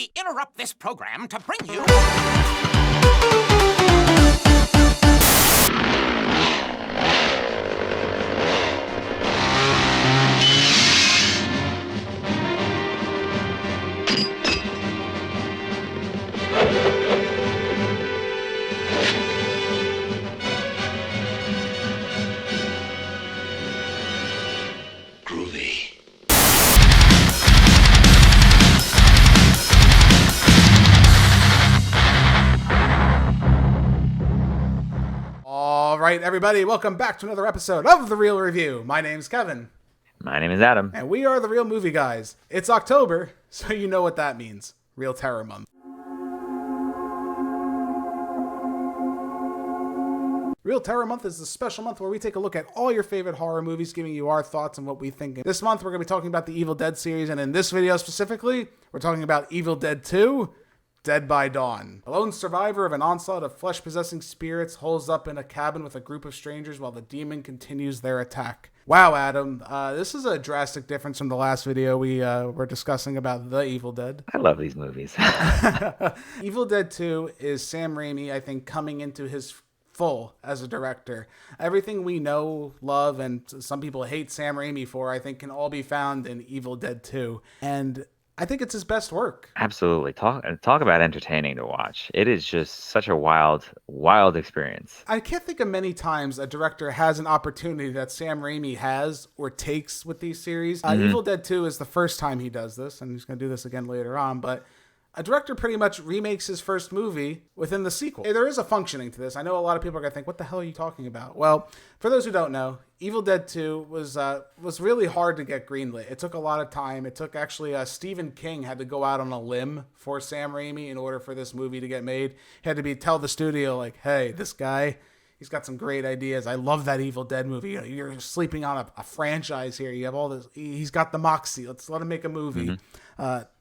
We interrupt this program to bring you... Groovy. All right, everybody, welcome back to another episode of The Real Review. My name's Kevin. My name is Adam. And we are The Real Movie Guys. It's October, so you know what that means. Real Terror Month. Real Terror Month is a special month where we take a look at all your favorite horror movies, giving you our thoughts and what we think. This month, we're going to be talking about the Evil Dead series, and in this video specifically, we're talking about Evil Dead 2, Dead by Dawn. A lone survivor of an onslaught of flesh-possessing spirits holds up in a cabin with a group of strangers while the demon continues their attack. Wow, Adam, this is a drastic difference from the last video we were discussing about The Evil Dead. I love these movies. Evil Dead 2 is Sam Raimi, I think, coming into his full as a director. Everything we know, love, and some people hate Sam Raimi for, I think, can all be found in Evil Dead 2. And I think it's his best work. Absolutely. Talk about entertaining to watch. It is just such a wild experience. I can't think of many times a director has an opportunity that Sam Raimi has or takes with these series. Evil Dead 2 is the first time he does this, and he's going to do this again later on, but a director pretty much remakes his first movie within the sequel. There is a functioning to this. I know a lot of people are going to think, what the hell are you talking about? Well, for those who don't know, Evil Dead 2 was really hard to get greenlit. It took a lot of time. It took actually Stephen King had to go out on a limb for Sam Raimi in order for this movie to get made. He had to tell the studio, like, hey, this guy, he's got some great ideas. I love that Evil Dead movie. You know, you're sleeping on a franchise here. You have all this. He's got the moxie. Let's let him make a movie.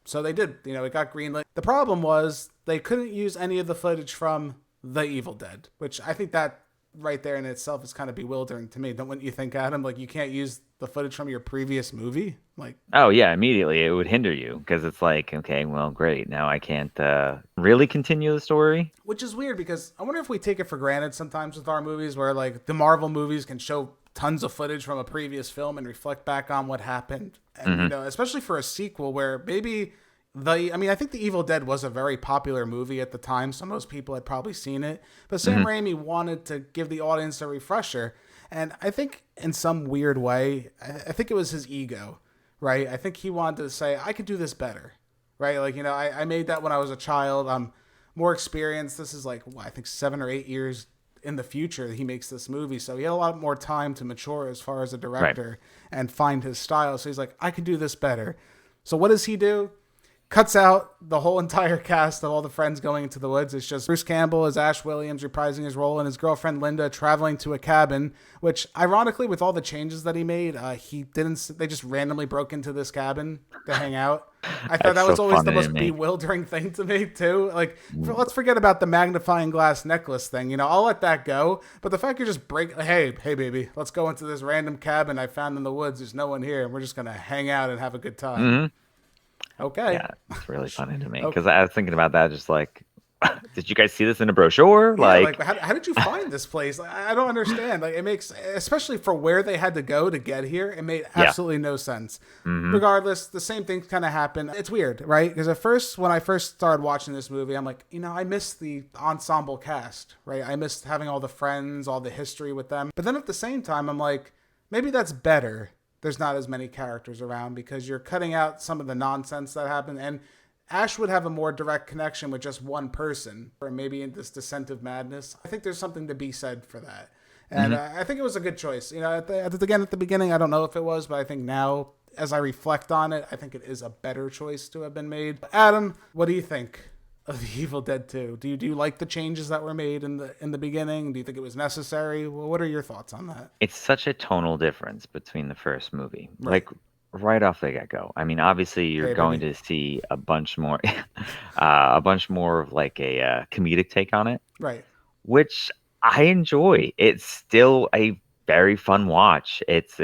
So they did. You know, it got greenlit. The problem was they couldn't use any of the footage from The Evil Dead, which I think that right there in itself is kind of bewildering to me. Don't you think, Adam? Like, you can't use the footage from your previous movie? Like, oh yeah, immediately it would hinder you because it's like, okay, well, great. Now I can't really continue the story. Which is weird because I wonder if we take it for granted sometimes with our movies where like the Marvel movies can show tons of footage from a previous film and reflect back on what happened. And, you know, especially for a sequel where maybe I think The Evil Dead was a very popular movie at the time, so most people had probably seen it. But Sam Raimi wanted to give the audience a refresher. And I think in some weird way, I think it was his ego, right? I think he wanted to say, I could do this better, right? Like, you know, I made that when I was a child. I'm more experienced. This is like, I think 7 or 8 years in the future he makes this movie, so he had a lot more time to mature as far as a director and find his style. So he's like, I can do this better. So what does he do? Cuts out the whole entire cast of all the friends going into the woods. It's just Bruce Campbell as Ash Williams reprising his role and his girlfriend Linda traveling to a cabin, which ironically with all the changes that he made, they just randomly broke into this cabin to hang out. I thought that was always the most bewildering thing to me too. Like, let's forget about the magnifying glass necklace thing. You know, I'll let that go. But the fact you just hey baby, let's go into this random cabin I found in the woods. There's no one here, and we're just gonna hang out and have a good time. Okay. Yeah, it's really funny to me because I was thinking about that, just like, did you guys see this in a brochure? Yeah, like how did you find this place? I don't understand. Like, it makes, especially for where they had to go to get here, it made absolutely no sense. Regardless, the same thing kind of happened. It's weird, right? Because at first, when I first started watching this movie, I'm like, you know, I missed the ensemble cast, right? I missed having all the friends, all the history with them. But then at the same time, I'm like, maybe that's better. There's not as many characters around because you're cutting out some of the nonsense that happened. And Ash would have a more direct connection with just one person, or maybe in this descent of madness. I think there's something to be said for that. And I think it was a good choice. You know, at the beginning, I don't know if it was, but I think now, as I reflect on it, I think it is a better choice to have been made. Adam, what do you think of The Evil Dead 2? Do you like the changes that were made in the beginning? Do you think it was necessary? Well, what are your thoughts on that? It's such a tonal difference between the first movie. Like, right off the get-go. I mean, obviously you're going to see a bunch more of like a comedic take on it. Right. Which I enjoy. It's still a very fun watch. It's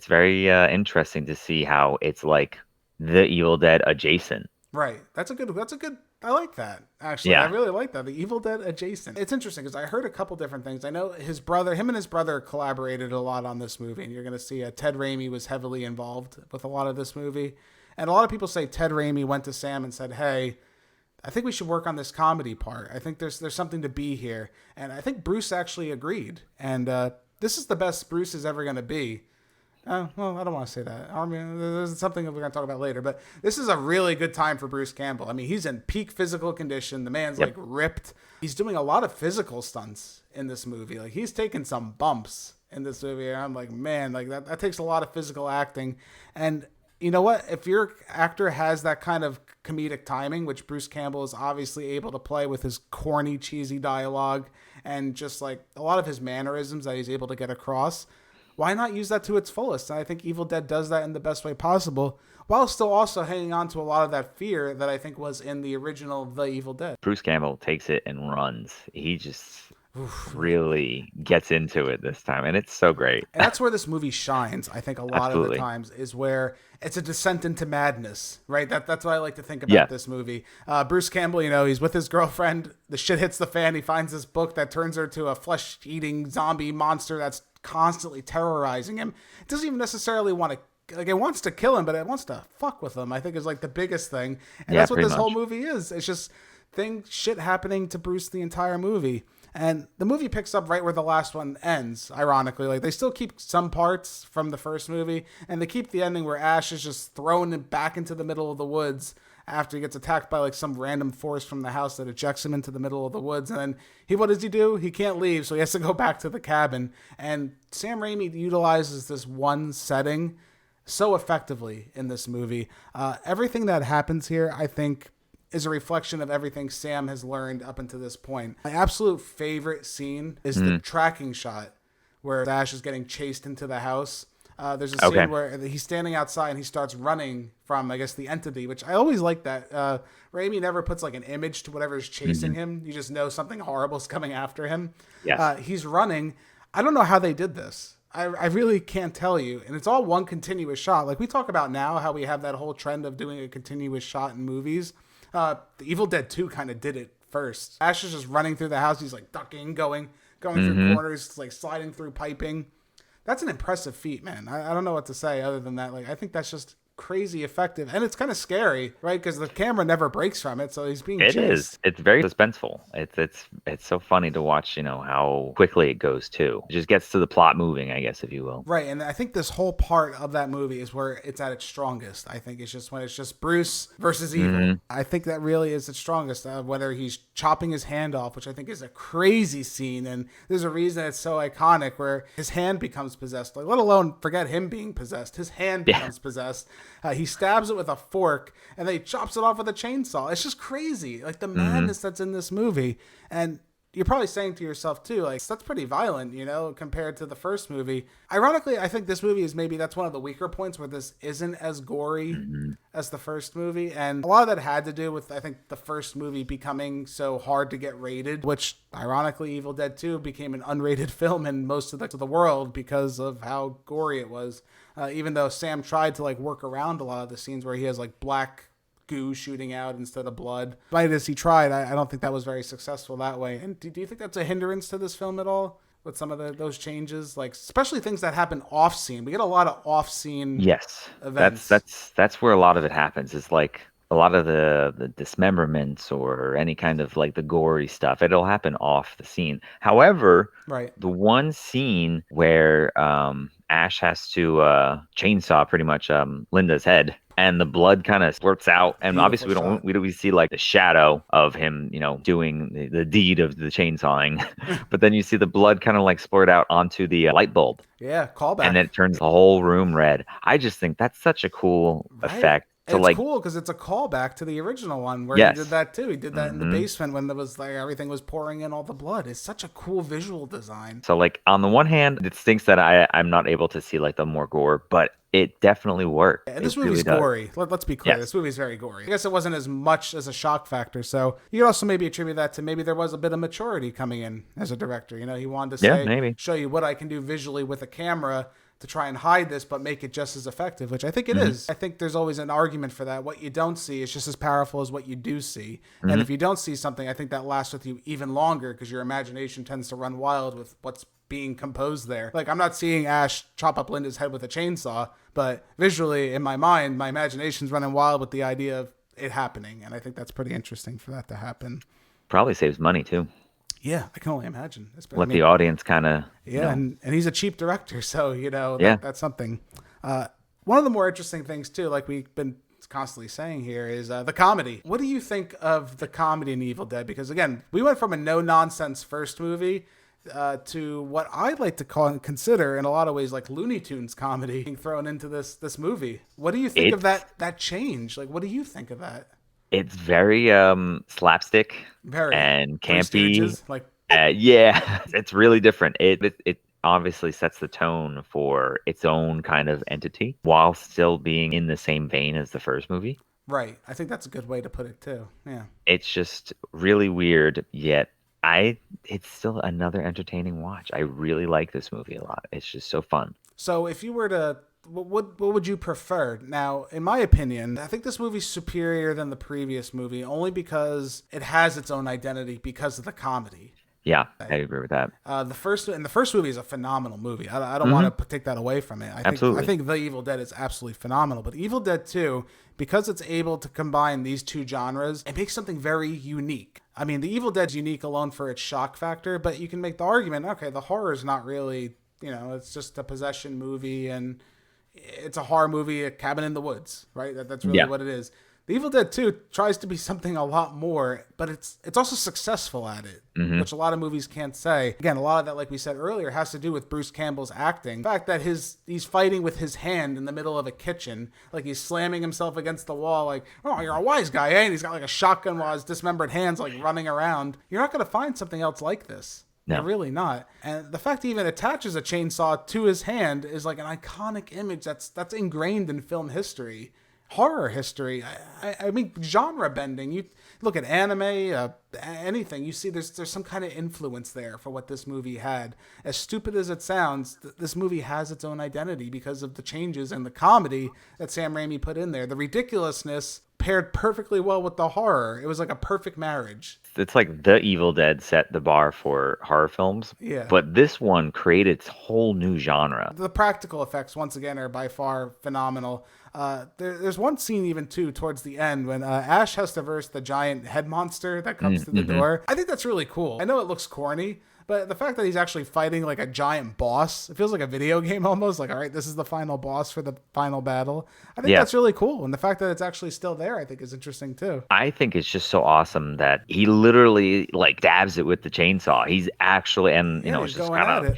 very interesting to see how it's like The Evil Dead adjacent. Right. That's a good. I like that. Actually, Yeah. I really like that. The Evil Dead adjacent. It's interesting because I heard a couple different things. I know him and his brother collaborated a lot on this movie, and you're going to see Ted Raimi was heavily involved with a lot of this movie. And a lot of people say Ted Raimi went to Sam and said, "Hey, I think we should work on this comedy part. I think there's something to be here." And I think Bruce actually agreed. And this is the best Bruce is ever going to be. Well, I don't want to say that. I mean, there's something that we're going to talk about later. But this is a really good time for Bruce Campbell. I mean, he's in peak physical condition. The man's like ripped. He's doing a lot of physical stunts in this movie. Like he's taking some bumps in this movie. And I'm like, man, like that takes a lot of physical acting. And you know what? If your actor has that kind of comedic timing, which Bruce Campbell is obviously able to play with his corny, cheesy dialogue and just like a lot of his mannerisms that he's able to get across, why not use that to its fullest? And I think Evil Dead does that in the best way possible, while still also hanging on to a lot of that fear that I think was in the original The Evil Dead. Bruce Campbell takes it and runs. He just really gets into it this time, and it's so great. And that's where this movie shines, I think, a lot of the times, is where it's a descent into madness, right? That's what I like to think about this movie. Bruce Campbell, he's with his girlfriend. The shit hits the fan. He finds this book that turns her into a flesh-eating zombie monster that's constantly terrorizing him. It doesn't even necessarily want to, like, it wants to kill him, but it wants to fuck with him, I think, is like the biggest thing. And that's what this whole movie is. It's just shit happening to Bruce the entire movie. And the movie picks up right where the last one ends, ironically. Like, they still keep some parts from the first movie, and they keep the ending where Ash is just thrown back into the middle of the woods after he gets attacked by like some random force from the house that ejects him into the middle of the woods. And then what does he do? He can't leave, so he has to go back to the cabin. And Sam Raimi utilizes this one setting so effectively in this movie. Everything that happens here, I think, is a reflection of everything Sam has learned up until this point. My absolute favorite scene is the tracking shot where Ash is getting chased into the house. There's a scene where he's standing outside and he starts running from, I guess, the entity, which I always like that. Raimi never puts like an image to whatever's chasing him. You just know something horrible is coming after him. Yes. He's running. I don't know how they did this. I really can't tell you. And it's all one continuous shot. Like we talk about now, how we have that whole trend of doing a continuous shot in movies. The Evil Dead 2 kind of did it first. Ash is just running through the house. He's like ducking, going through corners, like sliding through piping. That's an impressive feat, man. I don't know what to say other than that. Like, I think that's just crazy effective, and it's kind of scary, right? Because the camera never breaks from it, so he's being chased. It is. It's very suspenseful. It's so funny to watch. How quickly it goes too. It just gets to the plot moving, I guess, if you will. Right, and I think this whole part of that movie is where it's at its strongest. I think it's just when it's just Bruce versus evil. I think that really is its strongest. Whether he's chopping his hand off, which I think is a crazy scene, and there's a reason it's so iconic, where his hand becomes possessed. Like, let alone forget him being possessed. His hand becomes possessed. He stabs it with a fork, and then he chops it off with a chainsaw. It's just crazy, like the madness that's in this movie. And you're probably saying to yourself too, like, that's pretty violent, compared to the first movie. Ironically, I think this movie is that's one of the weaker points where this isn't as gory as the first movie. And a lot of that had to do with, I think, the first movie becoming so hard to get rated, which ironically, Evil Dead 2 became an unrated film in most of the world because of how gory it was. Even though Sam tried to work around a lot of the scenes where he has black goo shooting out instead of blood. But as he tried, I don't think that was very successful that way. And do you think that's a hindrance to this film at all? With some of those changes, especially things that happen off scene. We get a lot of off scene events. That's where a lot of it happens. It's like a lot of the dismemberments or any kind of the gory stuff, it'll happen off the scene. However, the one scene where Ash has to chainsaw pretty much Linda's head, and the blood kind of splurts out, and obviously we see the shadow of him, doing the deed of the chainsawing, but then you see the blood kind of splurt out onto the light bulb. Yeah, callback. And then it turns the whole room red. I just think that's such a cool effect. So it's cool because it's a callback to the original one where he did that too. He did that in the basement when there was everything was pouring in all the blood. It's such a cool visual design. So on the one hand, it stinks that I'm not able to see the more gore, but it definitely worked. And this movie's gory. Let's be clear. Yes. This movie's very gory. I guess it wasn't as much as a shock factor. So you could also maybe attribute that to maybe there was a bit of maturity coming in as a director. He wanted to show you what I can do visually with a camera to try and hide this, but make it just as effective, which I think it is. I think there's always an argument for that. What you don't see is just as powerful as what you do see. And if you don't see something, I think that lasts with you even longer because your imagination tends to run wild with what's being composed there. Like, I'm not seeing Ash chop up Linda's head with a chainsaw, but visually in my mind, my imagination's running wild with the idea of it happening. And I think that's pretty interesting for that to happen. Probably saves money too. Yeah, I can only imagine. Let the audience kind of... Yeah, and he's a cheap director, so, that's something. One of the more interesting things, too, like we've been constantly saying here, is the comedy. What do you think of the comedy in Evil Dead? Because, again, we went from a no-nonsense first movie to what I like to call and consider, in a lot of ways, like Looney Tunes comedy being thrown into this movie. What do you think of that change? Like, what do you think of that? It's very slapstick and campy. Like, yeah, it's really different. It obviously sets the tone for its own kind of entity while still being in the same vein as the first movie. Right. I think that's a good way to put it too. Yeah. It's just really weird, yet it's still another entertaining watch. I really like this movie a lot. It's just so fun. So if you were to... What would you prefer? Now, in my opinion, I think this movie's superior than the previous movie only because it has its own identity because of the comedy. Yeah, I agree with that. The first movie is a phenomenal movie. I don't want to take that away from it. I think The Evil Dead is absolutely phenomenal. But Evil Dead 2, because it's able to combine these two genres, it makes something very unique. I mean, The Evil Dead's unique alone for its shock factor, but you can make the argument, okay, the horror is not really, it's just a possession movie and it's a horror movie, a cabin in the woods, right? That's really what it is. The Evil Dead 2 tries to be something a lot more, but it's also successful at it, which a lot of movies can't say. Again, a lot of that, like we said earlier, has to do with Bruce Campbell's acting. The fact that he's fighting with his hand in the middle of a kitchen, like he's slamming himself against the wall, like, oh, you're a wise guy, eh? And he's got like a shotgun while his dismembered hands like running around. You're not going to find something else like this. No. You're really not. And the fact he even attaches a chainsaw to his hand is like an iconic image that's ingrained in film history. Horror history. I mean, genre bending. You look at anime, anything. You see, there's some kind of influence there for what this movie had. As stupid as it sounds, this movie has its own identity because of the changes and the comedy that Sam Raimi put in there. The ridiculousness paired perfectly well with the horror. It was like a perfect marriage. It's like The Evil Dead set the bar for horror films. Yeah. But this one created its whole new genre. The practical effects, once again, are by far phenomenal. There's one scene even too towards the end when Ash has to verse the giant head monster that comes through the door. I think that's really cool. I know it looks corny, but the fact that he's actually fighting like a giant boss, it feels like a video game almost. Like, all right, this is the final boss for the final battle. I think that's really cool. And the fact that it's actually still there, I think is interesting too. I think it's just so awesome that he literally like dabs it with the chainsaw. He's actually, and it's just kind of...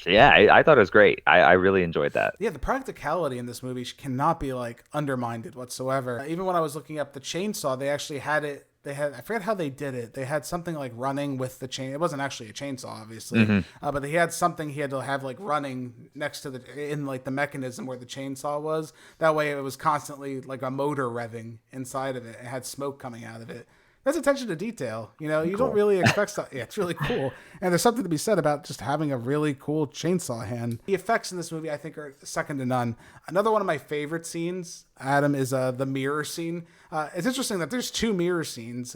Yeah, I thought it was great. I really enjoyed that. Yeah, the practicality in this movie cannot be like undermined whatsoever. Even when I was looking up the chainsaw, they actually had it. I forget how they did it. They had something like running with the chain. It wasn't actually a chainsaw, obviously, but he had something he had to have like running next to in like the mechanism where the chainsaw was. That way, it was constantly like a motor revving inside of it. It had smoke coming out of it. That's attention to detail. You don't really expect stuff. Yeah, it's really cool. And there's something to be said about just having a really cool chainsaw hand. The effects in this movie, I think, are second to none. Another one of my favorite scenes, Adam, is the mirror scene. It's interesting that there's two mirror scenes.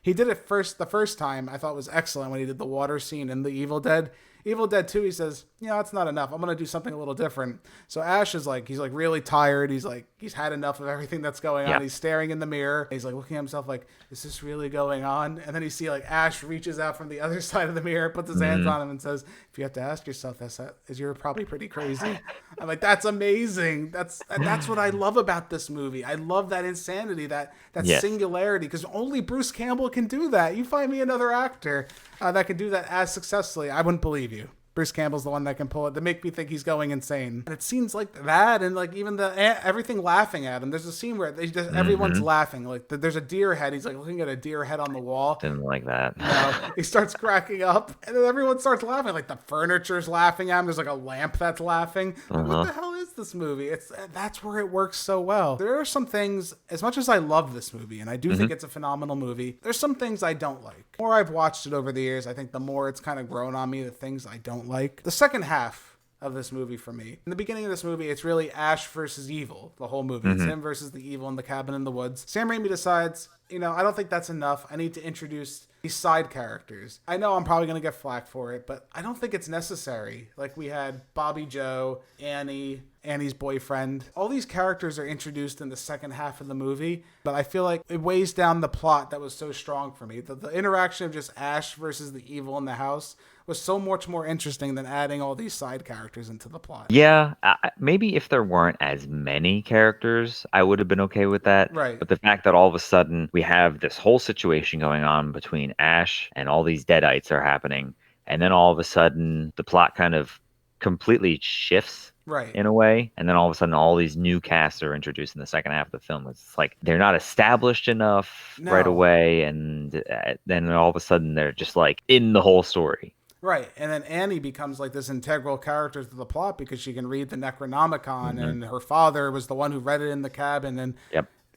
He did it the first time. I thought was excellent when he did the water scene in The Evil Dead. Evil Dead 2, he says, that's not enough. I'm going to do something a little different. So Ash is like, he's like really tired. He's had enough of everything that's going on. He's staring in the mirror. He's like looking at himself like, is this really going on? And then you see like Ash reaches out from the other side of the mirror, puts his hands on him and says, if you have to ask yourself this, you're probably pretty crazy. I'm like, that's amazing. That's what I love about this movie. I love that insanity, that singularity, because only Bruce Campbell can do that. You find me another actor that can do that as successfully, I wouldn't believe you. Bruce Campbell's the one that can pull it, to make me think he's going insane. And it seems like that, and like even everything laughing at him. There's a scene where everyone's laughing. Like there's a deer head. He's like looking at a deer head on the wall. Didn't like that. He starts cracking up, and then everyone starts laughing. Like the furniture's laughing at him. There's like a lamp that's laughing. Like, what the hell is this movie? That's where it works so well. There are some things, as much as I love this movie, and I do think it's a phenomenal movie, there's some things I don't like. The more I've watched it over the years, I think the more it's kind of grown on me, the things I don't like. The second half of this movie for me. In the beginning of this movie, it's really Ash versus evil, the whole movie. It's him versus the evil in the cabin in the woods. Sam Raimi decides, I don't think that's enough. I need to introduce these side characters. I know I'm probably going to get flack for it, but I don't think it's necessary. Like, we had Bobby Joe, Annie's boyfriend. All these characters are introduced in the second half of the movie, but I feel like it weighs down the plot that was so strong for me. The interaction of just Ash versus the evil in the house was so much more interesting than adding all these side characters into the plot. Yeah, maybe if there weren't as many characters, I would have been okay with that. Right. But the fact that all of a sudden we have this whole situation going on between Ash and all these deadites are happening, and then all of a sudden the plot kind of completely shifts. Right. In a way, and then all of a sudden all these new casts are introduced in the second half of the film. It's like they're not established enough right away, and then all of a sudden they're just like in the whole story. Right, and then Annie becomes like this integral character to the plot because she can read the Necronomicon, and her father was the one who read it in the cabin. And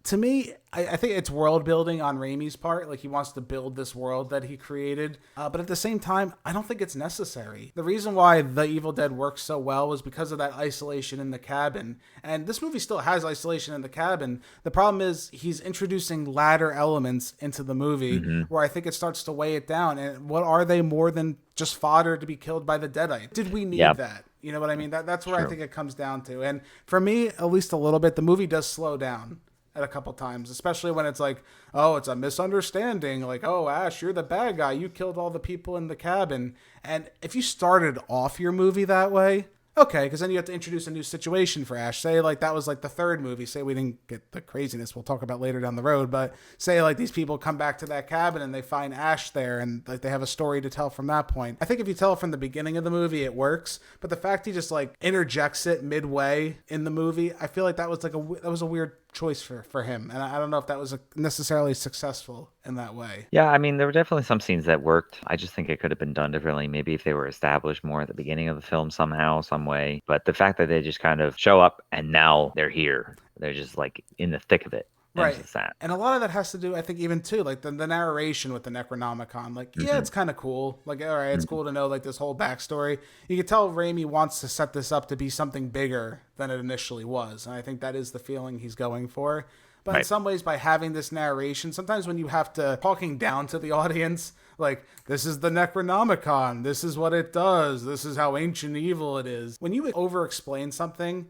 to me, I think it's world building on Raimi's part. Like, he wants to build this world that he created. But at the same time, I don't think it's necessary. The reason why The Evil Dead works so well was because of that isolation in the cabin. And this movie still has isolation in the cabin. The problem is he's introducing ladder elements into the movie where I think it starts to weigh it down. And what are they more than just fodder to be killed by the Deadite? Did we need that? You know what I mean? That's where I think it comes down to. And for me, at least a little bit, the movie does slow down at a couple times, especially when it's like, oh, it's a misunderstanding. Like, oh, Ash, you're the bad guy. You killed all the people in the cabin. And if you started off your movie that way, okay, because then you have to introduce a new situation for Ash. Say, like, that was, like, the third movie. Say we didn't get the craziness we'll talk about later down the road. But say, like, these people come back to that cabin and they find Ash there and, like, they have a story to tell from that point. I think if you tell it from the beginning of the movie, it works. But the fact he just, like, interjects it midway in the movie, I feel like that was, like, that was a weird choice for him. And I don't know if that was necessarily successful in that way. Yeah, I mean, there were definitely some scenes that worked. I just think it could have been done differently. Maybe if they were established more at the beginning of the film somehow, some way. But the fact that they just kind of show up and now they're here, they're just like in the thick of it. Right. And a lot of that has to do, I think, even too, like the narration with the Necronomicon. Like, yeah, it's kind of cool. Like, all right, it's cool to know, like, this whole backstory. You can tell Raimi wants to set this up to be something bigger than it initially was. And I think that is the feeling he's going for. But in some ways, by having this narration, sometimes when you have to talking down to the audience, like, this is the Necronomicon, this is what it does, this is how ancient evil it is. When you over-explain something,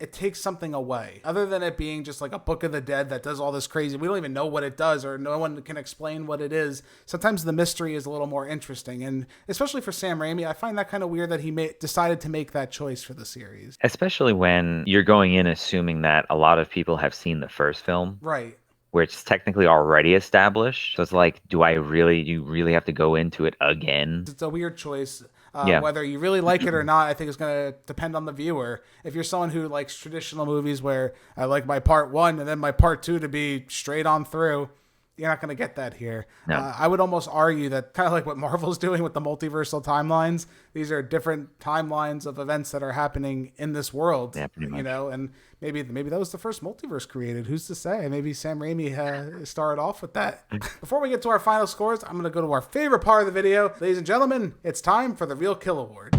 it takes something away. Other than it being just like a Book of the Dead that does all this crazy, we don't even know what it does or no one can explain what it is. Sometimes the mystery is a little more interesting. And especially for Sam Raimi, I find that kind of weird that he decided to make that choice for the series. Especially when you're going in assuming that a lot of people have seen the first film. Right. Where it's technically already established. So it's like, do you really have to go into it again? It's a weird choice. Whether you really like it or not, I think it's going to depend on the viewer. If you're someone who likes traditional movies where I like my part one and then my part two to be straight on through, you're not going to get that here. No. I would almost argue that kind of like what Marvel's doing with the multiversal timelines, these are different timelines of events that are happening in this world. Yeah, pretty much. And maybe that was the first multiverse created. Who's to say? Maybe Sam Raimi started off with that. Before we get to our final scores, I'm going to go to our favorite part of the video. Ladies and gentlemen, it's time for the Real Kill Award.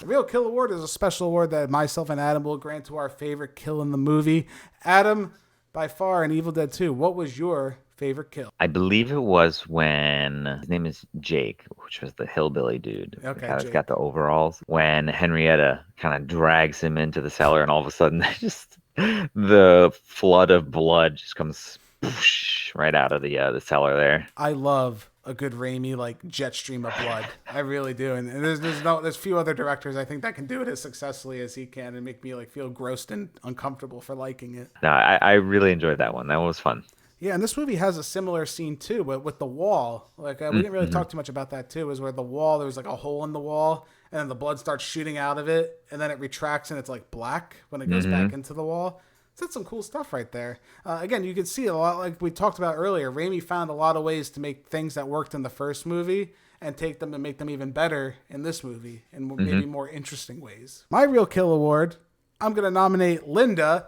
The Real Kill Award is a special award that myself and Adam will grant to our favorite kill in the movie. Adam, by far in Evil Dead 2, what was your favorite kill? I believe it was when his name is Jake, which was the hillbilly dude. Okay, He's got the overalls. When Henrietta kind of drags him into the cellar, and all of a sudden, just the flood of blood just comes whoosh, right out of the cellar there. I love a good Raimi like jet stream of blood. I really do. And there's few other directors I think that can do it as successfully as he can and make me like feel grossed and uncomfortable for liking it. No, I really enjoyed that one. That one was fun. Yeah, and this movie has a similar scene too, but with the wall. Like we didn't really talk too much about that too. Is where the wall, there was like a hole in the wall, and then the blood starts shooting out of it, and then it retracts and it's like black when it goes back into the wall. So that's some cool stuff right there. Again, you can see a lot, like we talked about earlier. Raimi found a lot of ways to make things that worked in the first movie and take them and make them even better in this movie in maybe more interesting ways. My Real Kill Award, I'm going to nominate Linda,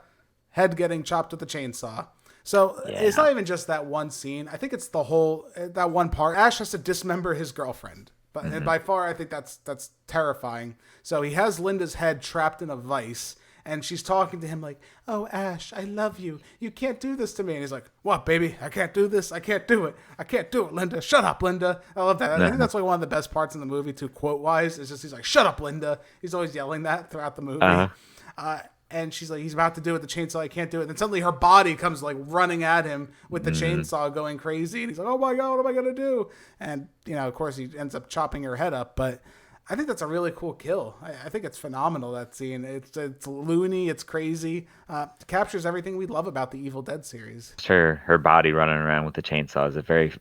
head getting chopped with a chainsaw. So Yeah. it's not even just that one scene. I think it's the whole, that one part. Ash has to dismember his girlfriend. But and by far, I think that's terrifying. So he has Linda's head trapped in a vice, and she's talking to him like, "Oh, Ash, I love you. You can't do this to me." And he's like, "What, baby? I can't do this. I can't do it. I can't do it, Linda. Shut up, Linda." I love that. I think that's like one of the best parts in the movie, too, quote-wise. Is just he's like, "Shut up, Linda." He's always yelling that throughout the movie. And she's like, he's about to do it with the chainsaw. I can't do it. Then suddenly her body comes like running at him with the chainsaw going crazy. And he's like, "Oh my God, what am I going to do?" And, of course he ends up chopping her head up. But I think that's a really cool kill. I think it's phenomenal, that scene. It's loony. It's crazy. It captures everything we love about the Evil Dead series. Her body running around with the chainsaw is a very,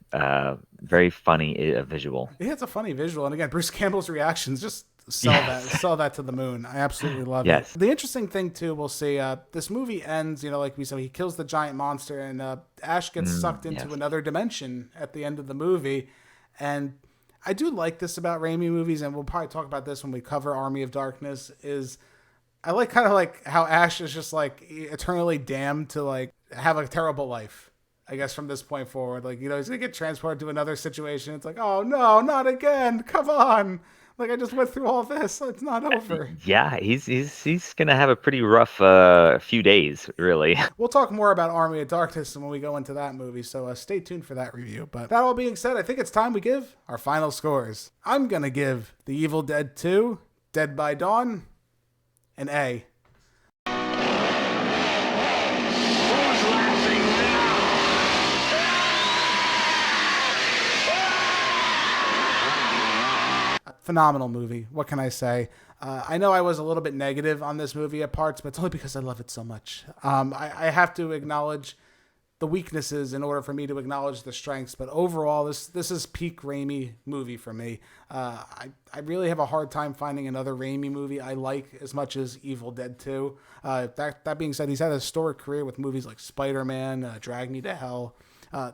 very funny visual. Yeah, it's a funny visual. And again, Bruce Campbell's reactions just sell that to the moon. I absolutely love it. The interesting thing too, we'll see, this movie ends, like we said, he kills the giant monster, and Ash gets sucked into another dimension at the end of the movie. And I do like this about Raimi movies, and we'll probably talk about this when we cover Army of Darkness, is I like kind of like how Ash is just like eternally damned to like have a terrible life, I guess, from this point forward. Like, he's gonna get transported to another situation. It's like, oh no, not again. Come on. Like, I just went through all this. It's not over. Yeah, he's gonna have a pretty rough few days, really. We'll talk more about Army of Darkness when we go into that movie, so stay tuned for that review. But that all being said, I think it's time we give our final scores. I'm gonna give The Evil Dead 2, Dead by Dawn, an A. Phenomenal movie. What can I say? I know I was a little bit negative on this movie at parts, but it's only because I love it so much. I have to acknowledge the weaknesses in order for me to acknowledge the strengths. But overall, this is peak Raimi movie for me. I really have a hard time finding another Raimi movie I like as much as Evil Dead 2. That being said, he's had a historic career with movies like Spider-Man, Drag Me to Hell.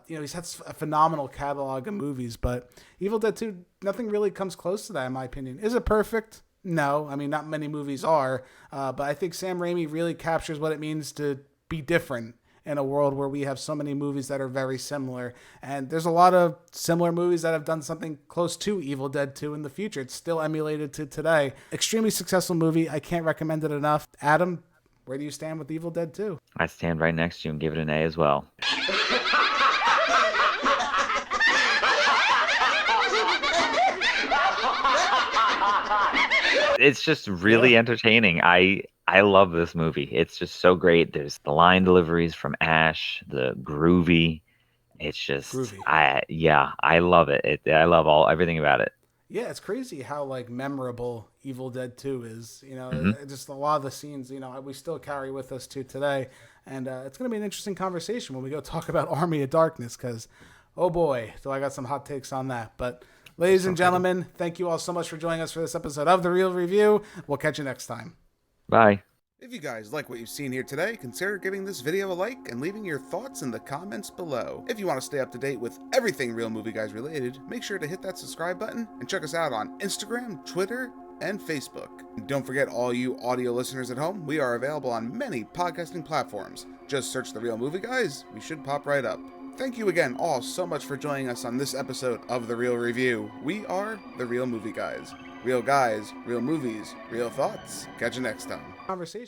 He's had a phenomenal catalog of movies, but Evil Dead 2, nothing really comes close to that, in my opinion. Is it perfect? No. I mean, not many movies are, but I think Sam Raimi really captures what it means to be different in a world where we have so many movies that are very similar. And there's a lot of similar movies that have done something close to Evil Dead 2 in the future. It's still emulated to today. Extremely successful movie. I can't recommend it enough. Adam, where do you stand with Evil Dead 2? I stand right next to you and give it an A as well. It's just really entertaining. I love this movie. It's just so great. There's the line deliveries from Ash, the groovy. It's just groovy. I love it. I love everything about it. Yeah, it's crazy how like memorable Evil Dead 2 is. Just a lot of the scenes, we still carry with us to today. And it's going to be an interesting conversation when we go talk about Army of Darkness, because, oh boy, do I got some hot takes on that. But ladies and gentlemen, thank you all so much for joining us for this episode of The Real Review. We'll catch you next time. Bye. If you guys like what you've seen here today, consider giving this video a like and leaving your thoughts in the comments below. If you want to stay up to date with everything Real Movie Guys related, make sure to hit that subscribe button and check us out on Instagram, Twitter, and Facebook. And don't forget, all you audio listeners at home, we are available on many podcasting platforms. Just search The Real Movie Guys, we should pop right up. Thank you again all so much for joining us on this episode of The Real Review. We are The Real Movie Guys. Real guys, real movies, real thoughts. Catch you next time. Conversation.